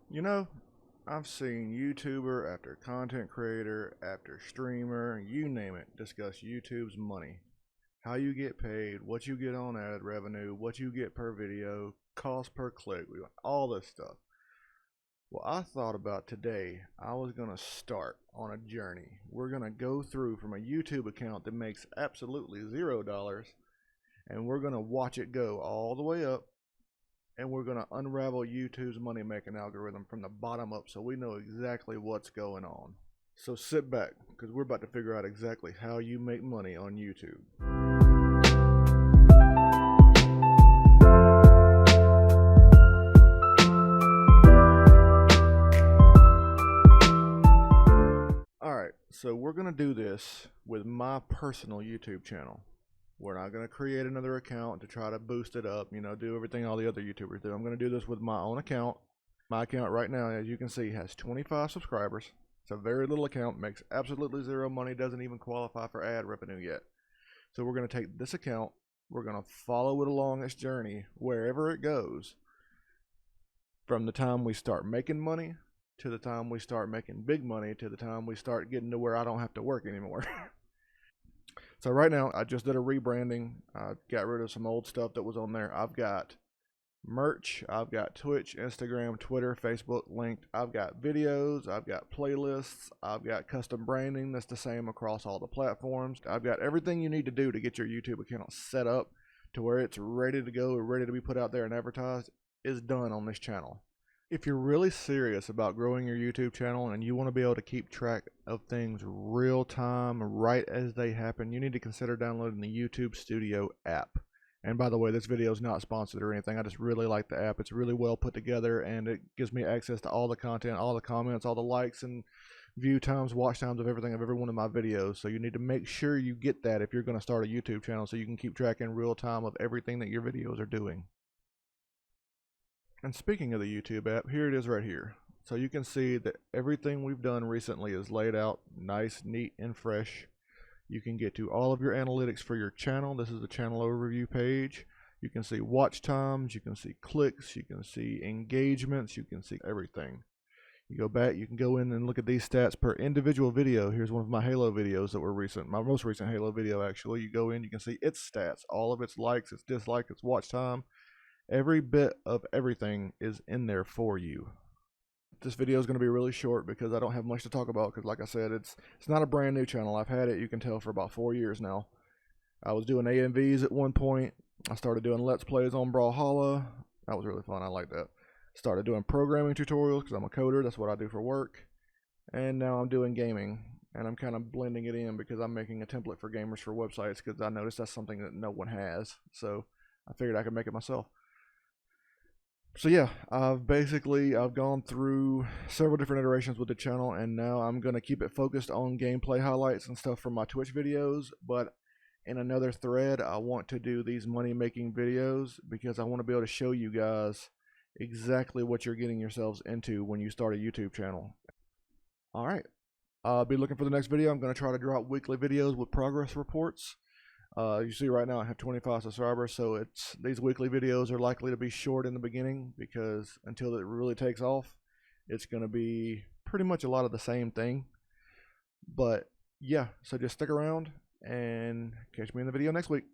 You know, I've seen YouTuber after content creator after streamer, you name it, discuss YouTube's money. How you get paid, what you get on ad revenue, what you get per video, cost per click, all this stuff. Well, I thought about today, I was going to start on a journey. We're going to go through from a YouTube account that makes absolutely $0 and we're going to watch it go all the way up and we're going to unravel YouTube's money making algorithm from the bottom up so we know exactly what's going on. So sit back because we're about to figure out exactly how you make money on YouTube. Alright, so we're going to do this with my personal YouTube channel. We're not going to create another account to try to boost it up, do everything all the other YouTubers do. I'm going to do this with my own account. My account right now, as you can see, has 25 subscribers. It's a very little account, makes absolutely zero money, doesn't even qualify for ad revenue yet. So we're going to take this account, we're going to follow it along its journey wherever it goes, from the time we start making money to the time we start making big money to the time we start getting to where I don't have to work anymore. So right now, I just did a rebranding. I got rid of some old stuff that was on there. I've got merch, I've got Twitch, Instagram, Twitter, Facebook linked. I've got videos, I've got playlists, I've got custom branding that's the same across all the platforms. I've got everything you need to do to get your YouTube account set up to where it's ready to go, ready to be put out there and advertised is done on this channel. If you're really serious about growing your YouTube channel and you want to be able to keep track of things real time, right as they happen, you need to consider downloading the YouTube Studio app. And by the way, this video is not sponsored or anything. I just really like the app. It's really well put together and it gives me access to all the content, all the comments, all the likes and view times, watch times of everything of every one of my videos. So you need to make sure you get that if you're going to start a YouTube channel so you can keep track in real time of everything that your videos are doing. And speaking of the YouTube app, here it is right here. So you can see that everything we've done recently is laid out nice, neat, and fresh. You can get to all of your analytics for your channel. This is the channel overview page. You can see watch times, you can see clicks, you can see engagements, you can see everything. You go back, you can go in and look at these stats per individual video. Here's one of my Halo videos that were recent, my most recent Halo video actually. You go in, you can see its stats, all of its likes, its dislikes, its watch time. Every bit of everything is in there for you. This video is going to be really short because I don't have much to talk about because like I said, it's not a brand new channel. I've had it, you can tell, for about 4 years now. I was doing AMVs at one point. I started doing Let's Plays on Brawlhalla. That was really fun. I like that. Started doing programming tutorials because I'm a coder. That's what I do for work. And now I'm doing gaming. And I'm kind of blending it in because I'm making a template for gamers for websites because I noticed that's something that no one has. So I figured I could make it myself. So yeah, I've gone through several different iterations with the channel, and now I'm going to keep it focused on gameplay highlights and stuff from my Twitch videos, but in another thread I want to do these money making videos because I want to be able to show you guys exactly what you're getting yourselves into when you start a YouTube channel. Alright, I'll be looking for the next video. I'm going to try to drop weekly videos with progress reports. You see right now I have 25 subscribers, so these weekly videos are likely to be short in the beginning because until it really takes off, it's going to be pretty much a lot of the same thing. But yeah, so just stick around and catch me in the video next week.